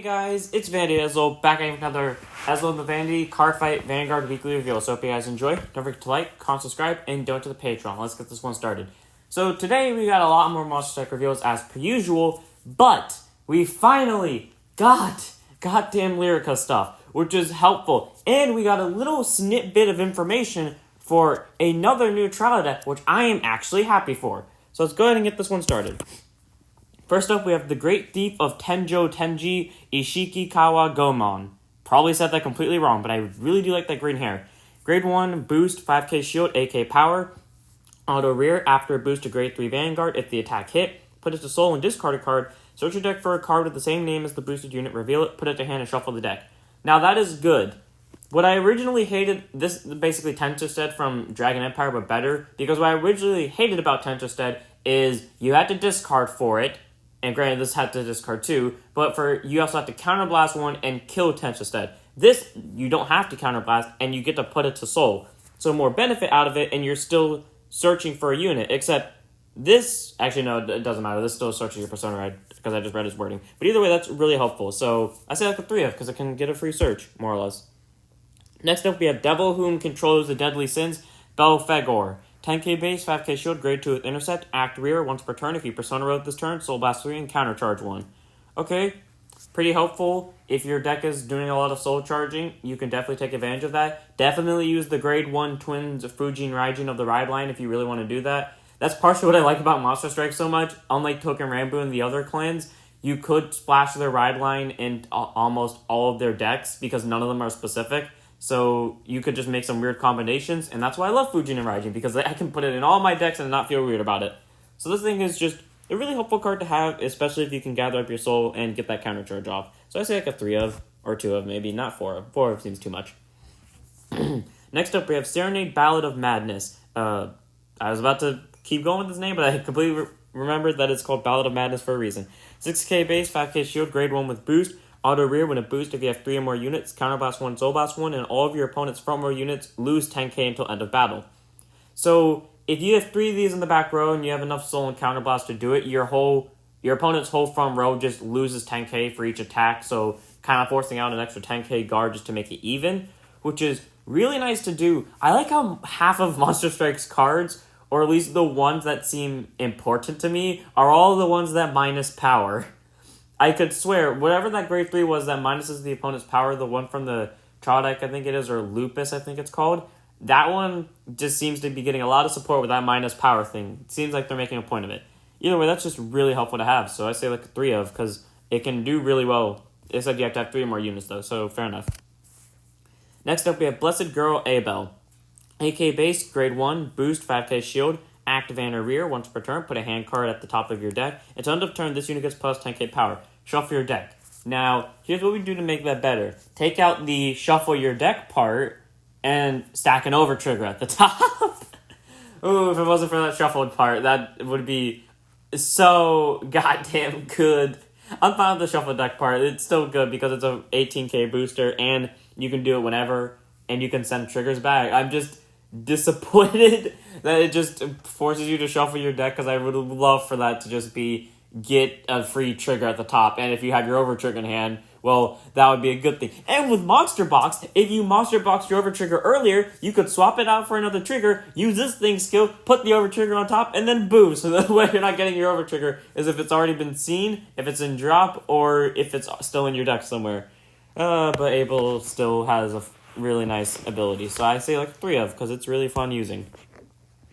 Guys, it's Vanity Ezel, back at another Ezel in the Vanity Card Fight Vanguard Weekly Reveal. So hope you guys enjoy. Don't forget to like, comment, subscribe, and donate to the Patreon. Let's get this one started. So today we got a lot more Monster Strike reveals as per usual, but we finally got goddamn Lyrica stuff, which is helpful. And we got a little snippet of information for another new trial deck, which I am actually happy for. So let's go ahead and get this one started. First up, we have the Great Thief of Tenjho Tenge Ishikawa Goemon. Probably said that completely wrong, but I really do like that green hair. Grade 1, boost, 5k shield, 8k power. Auto rear, after a boost to grade 3 Vanguard, if the attack hit, put it to soul and discard a card. Search your deck for a card with the same name as the boosted unit, reveal it, put it to hand, and shuffle the deck. Now that is good. What I originally hated, this basically Tenjho from Dragon Empire, but better, because what I originally hated about Tenjho is you had to discard for it. And granted, this had to discard too, but you also have to counterblast one and kill Tenjho. This, you don't have to counterblast, and you get to put it to soul. So more benefit out of it, and you're still searching for a unit. Except this, actually no, it doesn't matter. This is still searching your persona, right? Because I just read his wording. But either way, that's really helpful. So I say like a 3F, because it can get a free search, more or less. Next up, we have Devil Whom Controls the Deadly Sins, Belphegor. 10k base, 5k shield, grade 2 with intercept, act rear once per turn. If you persona road this turn, soul blast 3 and counter charge 1. Okay, pretty helpful. If your deck is doing a lot of soul charging, you can definitely take advantage of that. Definitely use the grade 1 twins Fujin Raijin of the ride line if you really want to do that. That's partially what I like about Monster Strike so much. Unlike Token Rambo and the other clans, you could splash their ride line in almost all of their decks because none of them are specific. So you could just make some weird combinations, and that's why I love Fujin and Raijin, because I can put it in all my decks and not feel weird about it. So this thing is just a really helpful card to have, especially if you can gather up your soul and get that counter charge off. So I say like a 3 of, or 2 of maybe, not 4 of. 4 of seems too much. Next up, we have Serenade, Ballad of Madness. I was about to keep going with this name, but I completely remembered that it's called Ballad of Madness for a reason. 6k base, 5k shield, grade 1 with boost. Auto rear, when it boosts, if you have 3 or more units, counterblast 1, soul blast 1, and all of your opponent's 4 or more units lose 10k until end of battle. So, if you have 3 of these in the back row and you have enough soul and counterblast to do it, your opponent's whole front row just loses 10k for each attack, so kind of forcing out an extra 10k guard just to make it even, which is really nice to do. I like how half of Monster Strike's cards, or at least the ones that seem important to me, are all the ones that minus power. I could swear, whatever that grade 3 was that minuses the opponent's power, the one from the trial deck, I think it is, or Lupus, I think it's called, that one just seems to be getting a lot of support with that minus power thing. It seems like they're making a point of it. Either way, that's just really helpful to have, so I say like a 3 of, because it can do really well. It said you have to have 3 more units, though, so fair enough. Next up, we have Blessed Girl Abel. 8k base, grade 1, boost, 5k shield, active and or rear, once per turn, put a hand card at the top of your deck. At the end of turn, this unit gets plus 10k power. Shuffle your deck. Now, here's what we do to make that better. Take out the shuffle your deck part and stack an over trigger at the top. Ooh, if it wasn't for that shuffled part, that would be so goddamn good. I'm fine with the shuffle deck part. It's still good because it's a 18k booster and you can do it whenever and you can send triggers back. I'm just disappointed that it just forces you to shuffle your deck because I would love for that to just be get a free trigger at the top, and if you have your over trigger in hand, well, that would be a good thing. And with Monster Box, if you Monster Box your over trigger earlier, you could swap it out for another trigger, use this thing's skill, put the over trigger on top, and then boom. So the way you're not getting your over trigger is if it's already been seen, if it's in drop, or if it's still in your deck somewhere. But Abel still has a really nice ability, so I say like 3 of, because it's really fun using.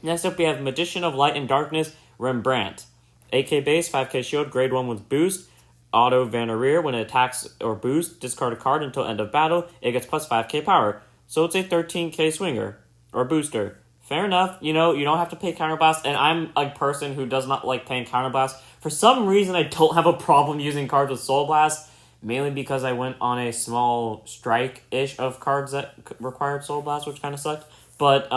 Next up, we have Magician of Light and Darkness, Rembrandt. 8k base, 5k shield, grade 1 with boost. Auto van or rear, when it attacks or boosts, discard a card until end of battle. It gets plus 5k power. So it's a 13k swinger, or booster. Fair enough, you don't have to pay counterblast, and I'm a person who does not like paying counterblast. For some reason, I don't have a problem using cards with Soul Blast, mainly because I went on a small strike-ish of cards that required Soul Blast, which kind of sucked. But,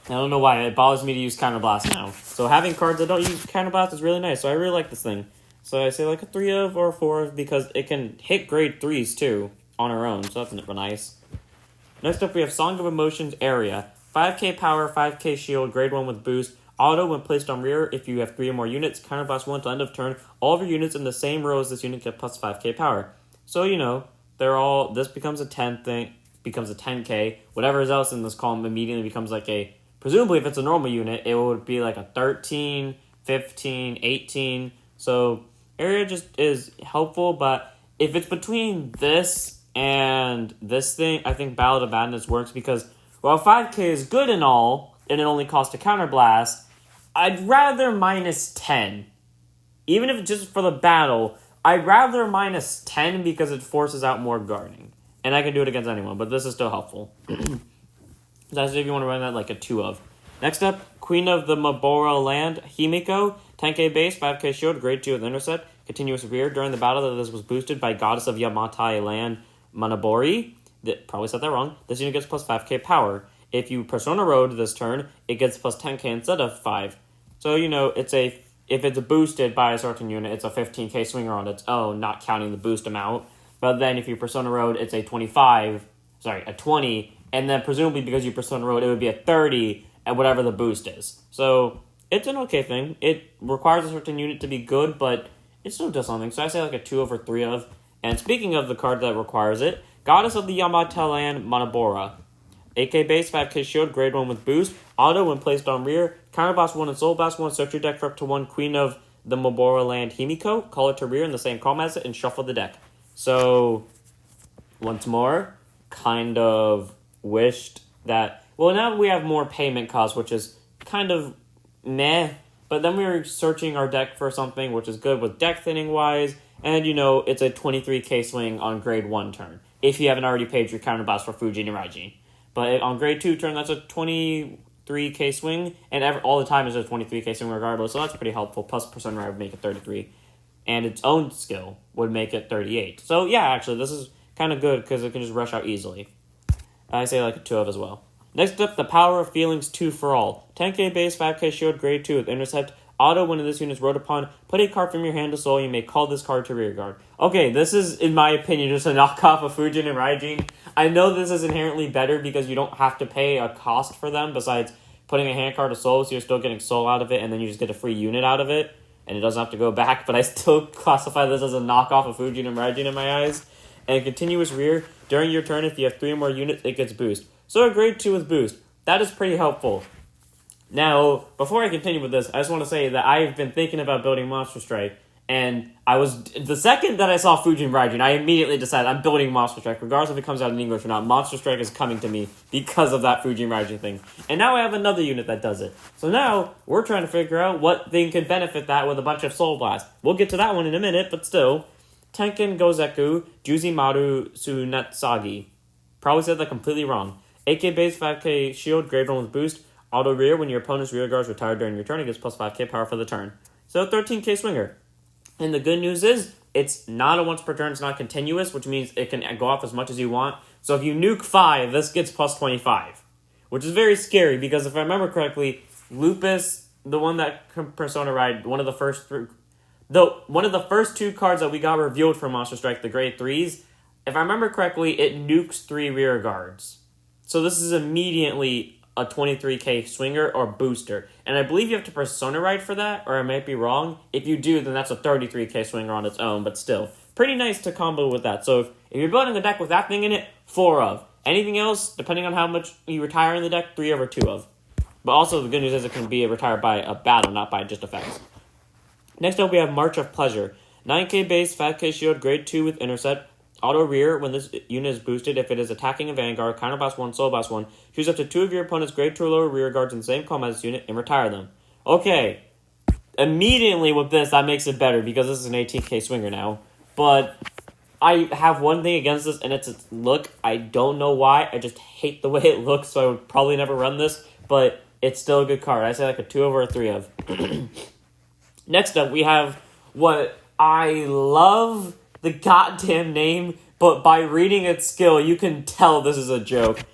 I don't know why. It bothers me to use Counterblast now. So having cards that don't use Counterblast is really nice. So I really like this thing. So I say like a 3 of or a 4 of because it can hit grade 3s too on her own. So that's nice. Next up we have Song of Emotions Aria. 5k power, 5k shield, grade 1 with boost. Auto, when placed on rear, if you have 3 or more units, counterblast 1 till end of turn. All of your units in the same row as this unit get plus 5k power. So, this becomes a 10 thing, becomes a 10k. Whatever is else in this column immediately becomes like a, presumably if it's a normal unit, it would be like a 13, 15, 18. So, Aria just is helpful, but if it's between this and this thing, I think Ballad of Madness works because, while 5k is good and all, and it only costs a counterblast, I'd rather minus 10. Even if it's just for the battle, I'd rather minus 10 because it forces out more guarding. And I can do it against anyone, but this is still helpful. That's if you want to run that like a 2 of. Next up, Queen of the Mahoroba land, Himiko, 10k base, 5k shield, grade 2 with intercept, continuous rear. During the battle, that this was boosted by Goddess of Yamatai land, Manabori. Probably said that wrong. This unit gets plus 5k power. If you Persona Road this turn, it gets plus 10k instead of 5. So, if it's boosted by a certain unit, it's a 15k swinger on its own, not counting the boost amount. But then if you Persona Road, it's a 20, and then presumably because you Persona Road, it would be a 30 at whatever the boost is. So, it's an okay thing. It requires a certain unit to be good, but it still does something. So I say like a 2 over 3 of. And speaking of the card that requires it, Goddess of the Yamatai land, Manabora. 8k base, 5k shield, grade 1 with boost. Auto, when placed on rear. Counterblast 1 and Soul Blast 1. Search your deck for up to 1 Queen of the Mahoroba land, Himiko. Call it to rear in the same column as it and shuffle the deck. So, once more, kind of wished that... Well, now we have more payment costs, which is kind of meh. But then we were searching our deck for something, which is good with deck thinning-wise. And, it's a 23k swing on grade 1 turn. If you haven't already paid your counterblast for Fujin and Raijin. But on grade 2 turn, that's a 23k swing. And all the time is a 23k swing regardless. So that's pretty helpful. Plus Persona Ride would make it 33. And its own skill would make it 38. So yeah, actually, this is kind of good because it can just rush out easily. I say like a 2 of as well. Next up, the Power of Feelings 2 for All. 10k base, 5k shield, grade 2 with intercept. Auto, when this unit is rode upon, put a card from your hand to soul. You may call this card to rear guard. Okay, this is, in my opinion, just a knockoff of Fujin and Raijin. I know this is inherently better because you don't have to pay a cost for them besides putting a hand card to soul, so you're still getting soul out of it, and then you just get a free unit out of it, and it doesn't have to go back, but I still classify this as a knockoff of Fujin and Raijin in my eyes. And continuous rear, during your turn, if you have 3 or more units, it gets boost. So a grade 2 with boost. That is pretty helpful. Now, before I continue with this, I just want to say that I've been thinking about building Monster Strike, and the second that I saw Fujin Raijin, I immediately decided I'm building Monster Strike, regardless if it comes out in English or not. Monster Strike is coming to me because of that Fujin Raijin thing. And now I have another unit that does it. So now, we're trying to figure out what thing could benefit that with a bunch of Soul Blast. We'll get to that one in a minute, but still. Tenka-Goken, Juzumaru Tsunetsugu. Probably said that completely wrong. 8k base, 5k shield, grade 1 with boost. Auto rear, when your opponent's rear guard is retired during your turn, it gets plus 5k power for the turn. So 13k swinger. And the good news is, it's not a once per turn, it's not continuous, which means it can go off as much as you want. So if you nuke 5, this gets plus 25. Which is very scary, because if I remember correctly, Lupus, the one that Persona Ride, one of the first 2 cards that we got revealed for Monster Strike, the grade 3s, if I remember correctly, it nukes 3 rear guards. So this is immediately a 23k swinger or booster. And I believe you have to Persona Ride for that, or I might be wrong. If you do, then that's a 33k swinger on its own, but still. Pretty nice to combo with that. So if you're building a deck with that thing in it, 4 of. Anything else, depending on how much you retire in the deck, 3 of or 2 of. But also the good news is it can be retired by a battle, not by just effects. Next up we have March of Pleasure. 9k base, 5k shield, grade 2 with intercept. Auto rear, when this unit is boosted, if it is attacking a vanguard, counterblast 1, soul blast 1, choose up to 2 of your opponent's grade 2 or lower rear guards in the same column as this unit and retire them. Okay, immediately with this, that makes it better because this is an 18k swinger now. But I have one thing against this, and it's its look. I don't know why. I just hate the way it looks, so I would probably never run this. But it's still a good card. I say like a 2 over a 3 of. Next up, we have what I love the goddamn name, but by reading its skill, you can tell this is a joke.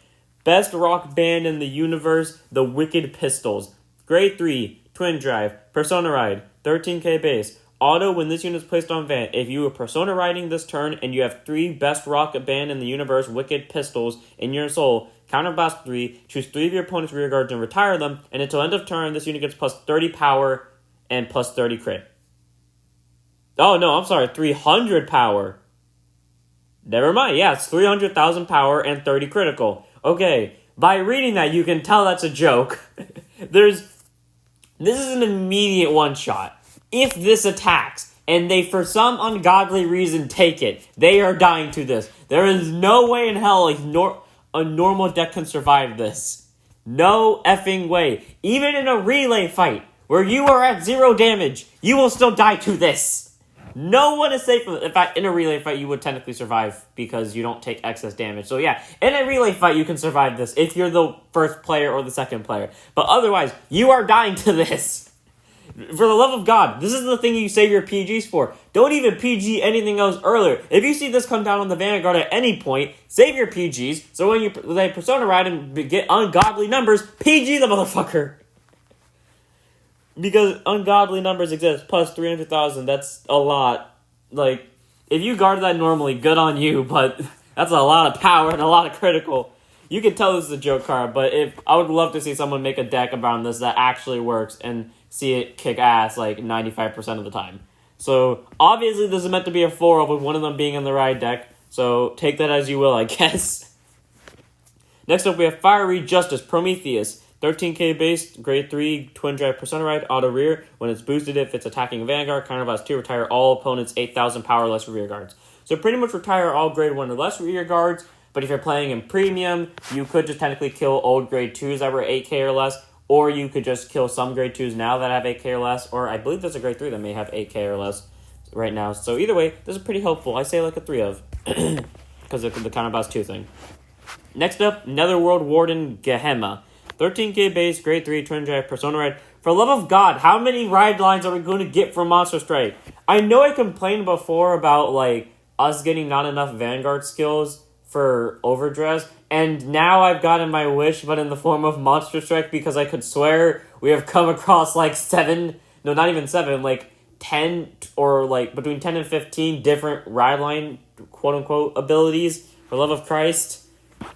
Best rock band in the universe, the Wicked Pistols. Grade 3, Twin Drive, Persona Ride, 13k base. Auto, when this unit is placed on Van, if you are Persona Riding this turn and you have 3 best rock band in the universe, Wicked Pistols, in your soul, counterblast 3, choose 3 of your opponent's rear guards and retire them, and until end of turn, this unit gets plus 30 power and plus 30 crit. Oh, no, I'm sorry, 300 power. Never mind, yeah, it's 300,000 power and 30 critical. Okay, by reading that, you can tell that's a joke. This is an immediate one-shot. If this attacks, and they for some ungodly reason take it, they are dying to this. There is no way in hell a normal deck can survive this. No effing way. Even in a relay fight, where you are at 0 damage, you will still die to this. No one is safe from it. In fact, in a relay fight, you would technically survive because you don't take excess damage. So yeah, in a relay fight, you can survive this if you're the first player or the second player. But otherwise, you are dying to this. For the love of God, this is the thing you save your PGs for. Don't even PG anything else earlier. If you see this come down on the Vanguard at any point, save your PGs, so when you play Persona Ride and get ungodly numbers, PG the motherfucker. Because ungodly numbers exist, plus 300,000, that's a lot. Like, if you guard that normally, good on you, but that's a lot of power and a lot of critical. You can tell this is a joke card, but I would love to see someone make a deck around this that actually works and see it kick ass like 95% of the time. So, obviously this is meant to be a 4-of with one of them being in the ride deck, so take that as you will, I guess. Next up, we have Fiery Justice Prometheus. 13k base, grade 3, twin drive Persona Ride, auto rear. When it's boosted, if it's attacking a Vanguard, counterblast 2, retire all opponents' 8,000 power less rear guards. So pretty much retire all grade 1 or less rear guards, but if you're playing in premium, you could just technically kill old grade 2s that were 8k or less, or you could just kill some grade 2s now that have 8k or less, or I believe there's a grade 3 that may have 8k or less right now. So either way, this is pretty helpful. I say like a 3 of, because of the counterblast 2 thing. Next up, Netherworld Warden Gehenna. 13k base, grade 3, twin drive, Persona Ride. For the love of God, how many ride lines are we going to get from Monster Strike? I know I complained before about, like, us getting not enough Vanguard skills for Overdress, and now I've gotten my wish, but in the form of Monster Strike, because I could swear we have come across, like, 10, or, like, between 10 and 15 different ride line, quote-unquote, abilities, for love of Christ.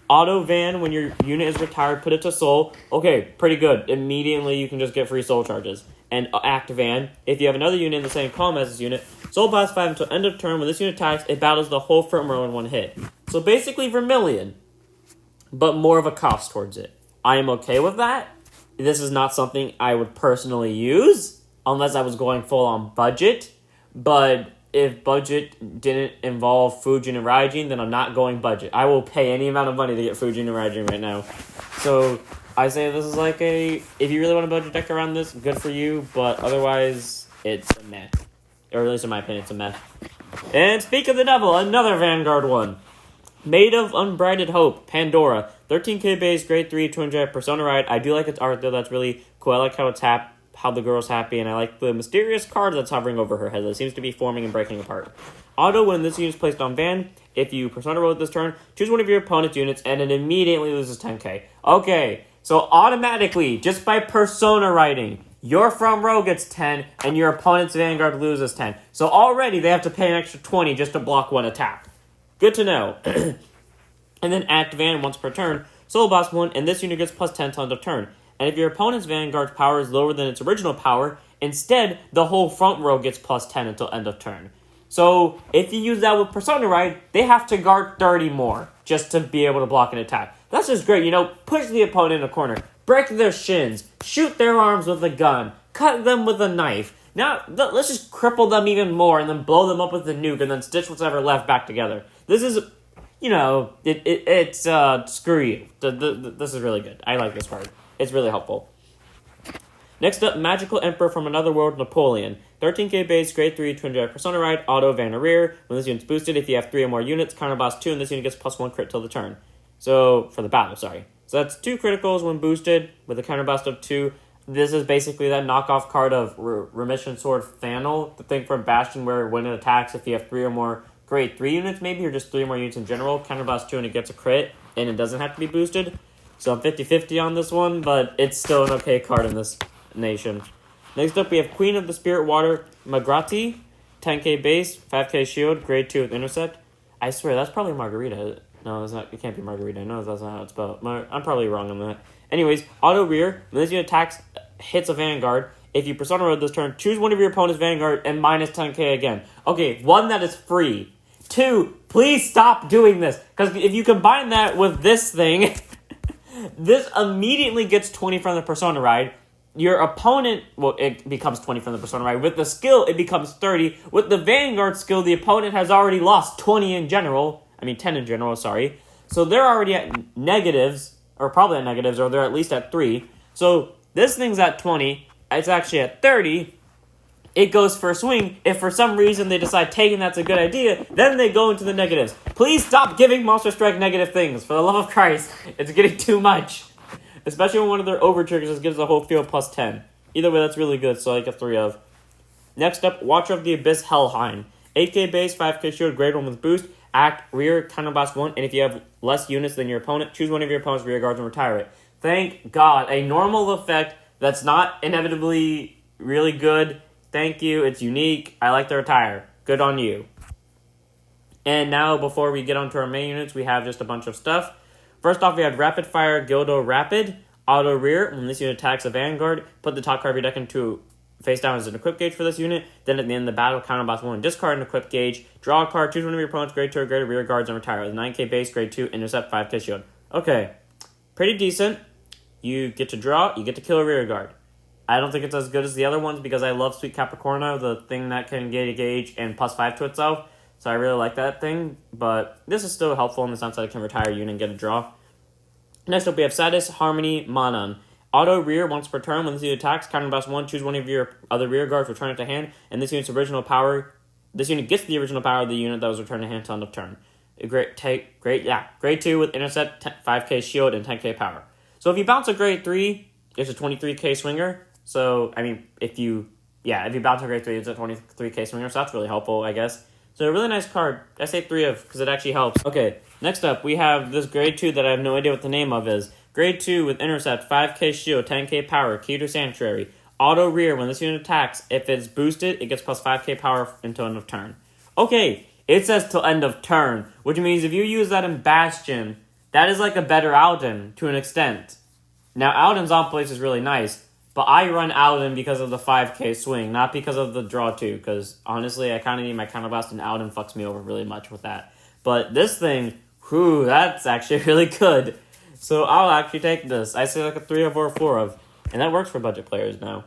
Auto Van, when your unit is retired, put it to Soul. Okay, pretty good. Immediately, you can just get free Soul charges. And Act Van, if you have another unit in the same column as this unit, Soul Blast 5 until end of turn. When this unit attacks, it battles the whole front row in one hit. So basically Vermilion, but more of a cost towards it. I am okay with that. This is not something I would personally use, unless I was going full on budget. But if budget didn't involve Fujin and Raijin, then I'm not going budget. I will pay any amount of money to get Fujin and Raijin right now. So I say this is like if you really want a budget deck around this, good for you, but otherwise, it's a meh. Or at least in my opinion, it's a meh. And speak of the devil, another Vanguard one. Maid of Unbridled Hope, Pandora. 13k base, grade 3, twin drive, Persona Ride. I do like its art though, that's really cool. I like how it's how the girl's happy, and I like the mysterious card that's hovering over her head that seems to be forming and breaking apart. Auto, when this unit is placed on Van, if you Persona Roll this turn, choose one of your opponent's units, and it immediately loses 10k. Okay, so automatically, just by Persona Writing, your front row gets 10, and your opponent's Vanguard loses 10. So already, they have to pay an extra 20 just to block one attack. Good to know. And then Act Van once per turn, Soul Boss 1, and this unit gets plus 10 till end of turn. And if your opponent's Vanguard's power is lower than its original power, instead, the whole front row gets plus 10 until end of turn. So, if you use that with Persona Ride, they have to guard 30 more just to be able to block an attack. That's just great, push the opponent in a corner, break their shins, shoot their arms with a gun, cut them with a knife. Now, let's just cripple them even more and then blow them up with a nuke and then stitch what's ever left back together. This is, screw you. This is really good. I like this card. It's really helpful. Next up, Magical Emperor from Another World, Napoleon. 13k base, grade 3, twin drive, Persona Ride, auto, Van rear. When this unit's boosted, if you have 3 or more units, counterblast 2, and this unit gets plus 1 crit till the turn. So, for the battle, sorry. So that's 2 criticals when boosted, with a counterblast of 2. This is basically that knockoff card of Remission Sword Fanel, the thing from Bastion where when it attacks, if you have 3 or more grade 3 units maybe, or just 3 more units in general, counterblast 2 and it gets a crit, and it doesn't have to be boosted. So I'm 50-50 on this one, but it's still an okay card in this nation. Next up, we have Queen of the Spirit Water, Margarite, 10k base, 5k shield, grade 2 with intercept. I swear, that's probably Margarita. No, it's not. It can't be Margarite. No, that's not how it's spelled. I'm probably wrong on that. Anyways, auto rear. When this unit attacks, hits a vanguard. If you persona road this turn, choose one of your opponent's vanguard and minus 10k again. Okay, one, that is free. Two, please stop doing this. Because if you combine that with this thing, this immediately gets 20 from the persona ride. Your opponent, well, it becomes 20 from the persona ride. With the skill, it becomes 30. With the vanguard skill, the opponent has already lost 20 in general. 10 in general, sorry. So they're already at negatives, or probably at negatives, or they're at least at 3. So this thing's at 20. It's actually at 30. It goes for a swing. If for some reason they decide taking that's a good idea, then they go into the negatives. Please stop giving Monster Strike negative things. For the love of Christ, it's getting too much. Especially when one of their over triggers gives the whole field plus 10. Either way, that's really good, so I get 3 of. Next up, Watcher of the Abyss Helheim. 8k base, 5k shield, grade 1 with boost. Act, rear, counterblast 1, and if you have less units than your opponent, choose one of your opponent's rear guards and retire it. Thank God. A normal effect that's not inevitably really good. Thank you. It's unique. I like to retire. Good on you. And now, before we get onto our main units, we have just a bunch of stuff. First off, we have Rapid Fire Guido Rapid. Auto Rear. When this unit attacks a Vanguard, put the top card of your deck into face down as an equip gauge for this unit. Then at the end of the battle, counterblast 1, discard an equip gauge. Draw a card, choose one of your opponent's grade 2 or greater rear guards and retire with 9k base, grade 2, intercept, 5k shield. Okay. Pretty decent. You get to draw, you get to kill a rear guard. I don't think it's as good as the other ones because I love Sweet Capricorno, the thing that can get a gauge and plus 5 to itself. So I really like that thing, but this is still helpful in the sense that it can retire a unit and get a draw. Next up, we have Sadase, Harmony, Manon. Auto rear once per turn. When this unit attacks, counterblast 1, choose one of your other rear guards, return it to hand, and this unit's original power. This unit gets the original power of the unit that was returned to hand till end of turn. Grade 2 with intercept, 5k shield, and 10k power. So if you bounce a grade 3, it's a 23k swinger. So, if you bounce a grade 3, it's a 23k swinger, so that's really helpful, I guess. So a really nice card. I say 3 of, because it actually helps. Okay, next up, we have this grade 2 that I have no idea what the name of is. Grade 2 with intercept, 5k shield, 10k power, key to sanctuary. Auto rear, when this unit attacks, if it's boosted, it gets plus 5k power until end of turn. Okay, it says till end of turn, which means if you use that in Bastion, that is like a better Alden to an extent. Now, Alden's on place is really nice, but I run Alden because of the 5k swing, not because of the draw 2, because honestly, I kind of need my counterblast, and Alden fucks me over really much with that. But this thing, that's actually really good. So I'll actually take this. I say like a 3 of or a 4 of, and that works for budget players now.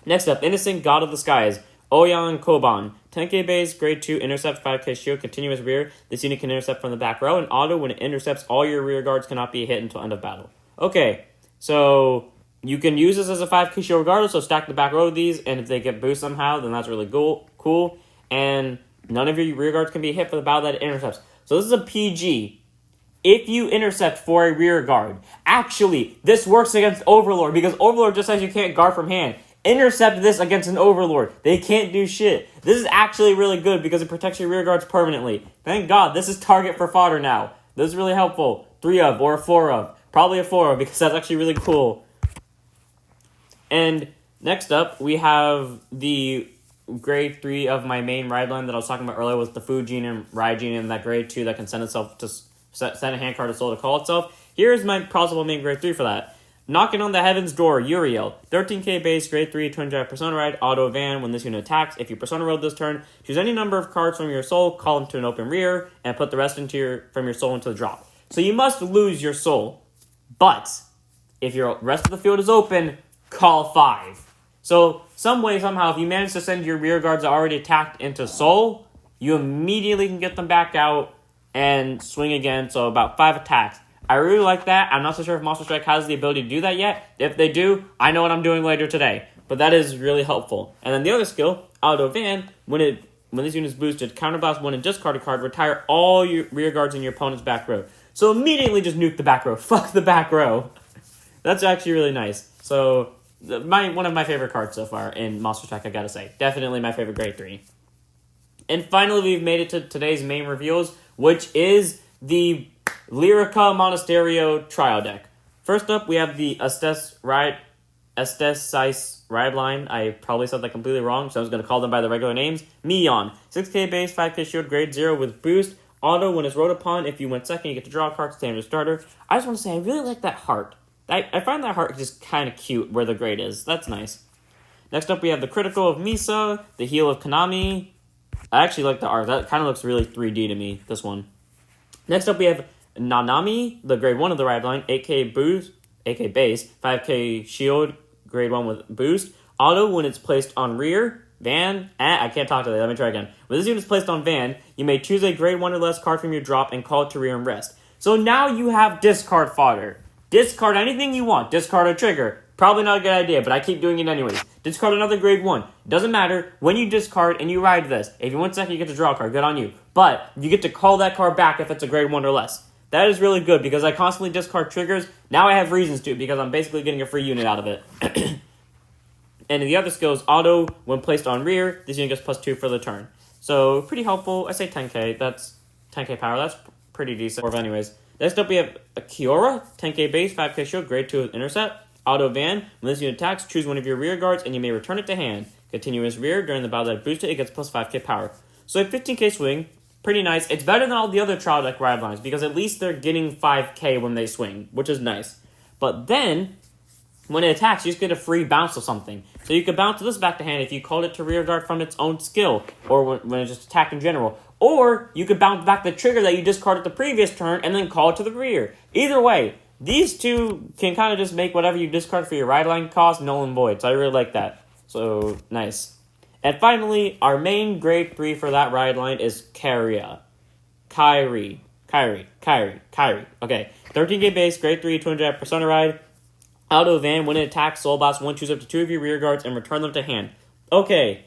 Next up, Innocent God of the Skies, Oyan Koban. 10k base, grade 2, intercept, 5k shield, continuous rear. This unit can intercept from the back row, and auto, when it intercepts, all your rear guards cannot be hit until end of battle. Okay, so you can use this as a 5k shield regardless, so stack the back row of these, and if they get boost somehow, then that's really cool. And none of your rear guards can be hit for the battle that it intercepts. So this is a PG. If you intercept for a rear guard, actually, this works against Overlord, because Overlord just says you can't guard from hand. Intercept this against an Overlord. They can't do shit. This is actually really good because it protects your rear guards permanently. Thank God, this is target for fodder now. This is really helpful. 3 of or a 4 of. Probably a 4 of because that's actually really cool. And next up, we have the grade 3 of my main ride line that I was talking about earlier with the Food Gene and Ride Gene, and that grade 2 that can send itself to send a hand card to soul to call itself. Here's my possible main grade 3 for that. Knocking on the Heaven's Door, Uriel. 13k base, grade 3, twin drive persona ride, auto van. When this unit attacks, if you persona road this turn, choose any number of cards from your soul, call them to an open rear, and put the rest from your soul into the drop. So you must lose your soul, but if your rest of the field is open, call 5. So some way, somehow, if you manage to send your rear guards already attacked into soul, you immediately can get them back out and swing again, so about 5 attacks. I really like that. I'm not so sure if Monster Strike has the ability to do that yet. If they do, I know what I'm doing later today. But that is really helpful. And then the other skill, Auto Van, when this unit is boosted, counterblast 1 and discard a card, retire all your rear guards in your opponent's back row. So immediately just nuke the back row. Fuck the back row. That's actually really nice. So one of my favorite cards so far in Monster Strike, I gotta say. Definitely my favorite grade 3. And finally, we've made it to today's main reveals, which is the Lyrica Monasterio Trial Deck. First up, we have the Astesice Ride Line. I probably said that completely wrong, so I was going to call them by the regular names. Mion. 6k base, 5k shield, grade 0 with boost. Auto, when it's rode upon, if you went second, you get to draw a card, standard starter. I just want to say, I really like that heart. I find that heart just kind of cute where the grade is. That's nice. Next up, we have the Critical of Misa, the Heal of Konami. I actually like the art. That kind of looks really 3D to me, this one. Next up, we have Nanami, the grade 1 of the ride line, 8k boost, 8k base, 5k shield, grade 1 with boost. Auto, when it's placed on rear, van, I can't talk to that, let me try again. When this unit is placed on van, you may choose a grade 1 or less card from your drop and call it to rear and rest. So now you have discard fodder. Discard anything you want. Discard a trigger. Probably not a good idea, but I keep doing it anyways. Discard another grade 1. Doesn't matter. When you discard and you ride this, if you win second, you get to draw a card. Good on you. But you get to call that card back if it's a grade 1 or less. That is really good because I constantly discard triggers. Now I have reasons to because I'm basically getting a free unit out of it. And the other skill is Auto. When placed on rear, this unit gets +2 for the turn. So pretty helpful. I say 10k. That's 10k power. That's pretty decent. Anyways. Next up, we have a Kiora, 10k base, 5k shield, grade 2 with intercept. Auto van, when this unit attacks, choose one of your rear guards, and you may return it to hand. Continuous rear, during the battle that boosted, it gets +5k power. So a 15k swing, pretty nice. It's better than all the other trial deck ride lines, because at least they're getting 5k when they swing, which is nice. But then, when it attacks, you just get a free bounce of something. So you could bounce this back to hand if you called it to rear guard from its own skill, or when it just attacked in general. Or you could bounce back the trigger that you discarded the previous turn and then call it to the rear. Either way, these two can kind of just make whatever you discard for your ride line cost null and void. So I really like that. So, nice. And finally, our main grade 3 for that ride line is Kyrie. Okay, 13k base, grade 3, 200 persona ride. Auto van, when it attacks, soul blast 1, choose up to 2 of your rear guards and return them to hand. Okay,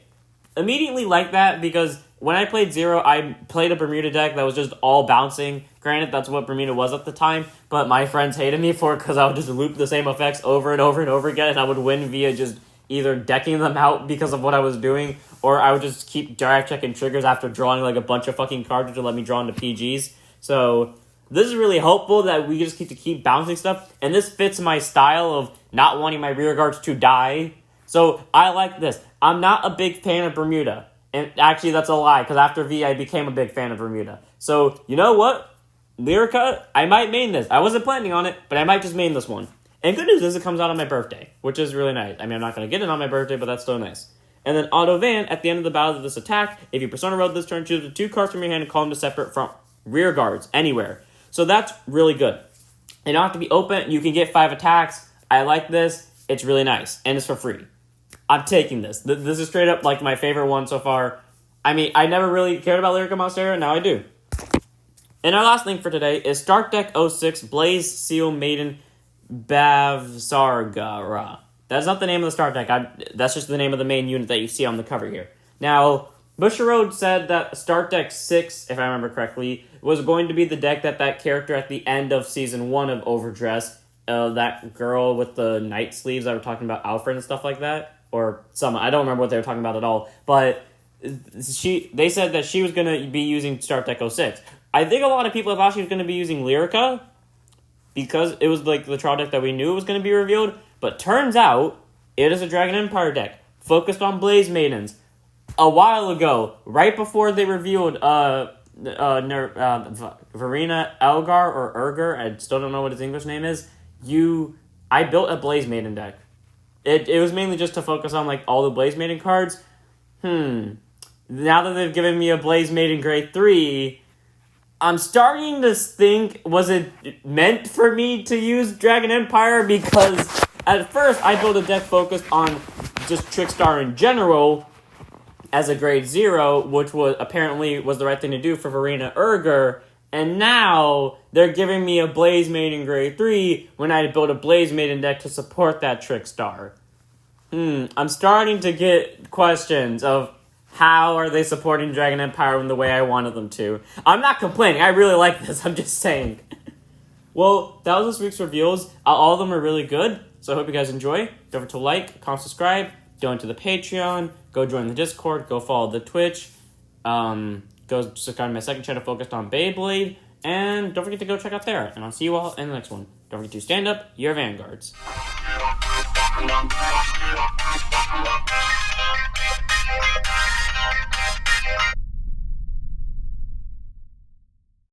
immediately like that because when I played Zero, I played a Bermuda deck that was just all bouncing. Granted, that's what Bermuda was at the time, but my friends hated me for it because I would just loop the same effects over and over and over again, and I would win via just either decking them out because of what I was doing, or I would just keep direct checking triggers after drawing like a bunch of fucking cards to let me draw into PGs. So this is really helpful that we just keep bouncing stuff, and this fits my style of not wanting my rear guards to die. So I like this. I'm not a big fan of Bermuda. And actually, that's a lie, because after V, I became a big fan of Bermuda. So, you know what? Lyrica, I might main this. I wasn't planning on it, but I might just main this one. And good news is it comes out on my birthday, which is really nice. I mean, I'm not going to get it on my birthday, but that's still nice. And then Auto Van, at the end of the battle of this attack, if you Persona Road this turn, choose 2 cards from your hand and call them to separate from rear guards, anywhere. So that's really good. They don't have to be open. You can get 5 attacks. I like this. It's really nice. And it's for free. I'm taking this. This is straight up like my favorite one so far. I mean, I never really cared about Lyrica Monstera, now I do. And our last link for today is Start Deck 06 Blaze Seal Maiden Bavsargara. That's not the name of the start deck. That's just the name of the main unit that you see on the cover here. Now, Bushiroad said that Start Deck 6, if I remember correctly, was going to be the deck that character at the end of Season 1 of Overdress, that girl with the night sleeves that were talking about Alfred and stuff like that, or some, I don't remember what they were talking about at all, but they said that she was going to be using Start Deck 06. I think a lot of people thought she was going to be using Lyrica, because it was like the trial deck that we knew it was going to be revealed, but turns out it is a Dragon Empire deck, focused on Blaze Maidens. A while ago, right before they revealed Verena Elgar or Urger, I still don't know what his English name is, I built a Blaze Maiden deck. It was mainly just to focus on like all the Blaze Maiden cards. Now that they've given me a Blaze Maiden Grade 3, I'm starting to think, was it meant for me to use Dragon Empire? Because at first I built a deck focused on just Trickstar in general as a Grade 0, which was apparently was the right thing to do for Verena Urger. And now they're giving me a Blaze Maiden Grade 3 when I built a Blaze Maiden deck to support that Trickstar. I'm starting to get questions of how are they supporting Dragon Empire in the way I wanted them to. I'm not complaining. I really like this. I'm just saying. Well, that was this week's reveals. All of them are really good. So I hope you guys enjoy. Don't forget to like, comment, subscribe, donate to the Patreon, go join the Discord, go follow the Twitch. Go subscribe to my second channel focused on Beyblade. And don't forget to go check out there. And I'll see you all in the next one. Don't forget to stand up your vanguards.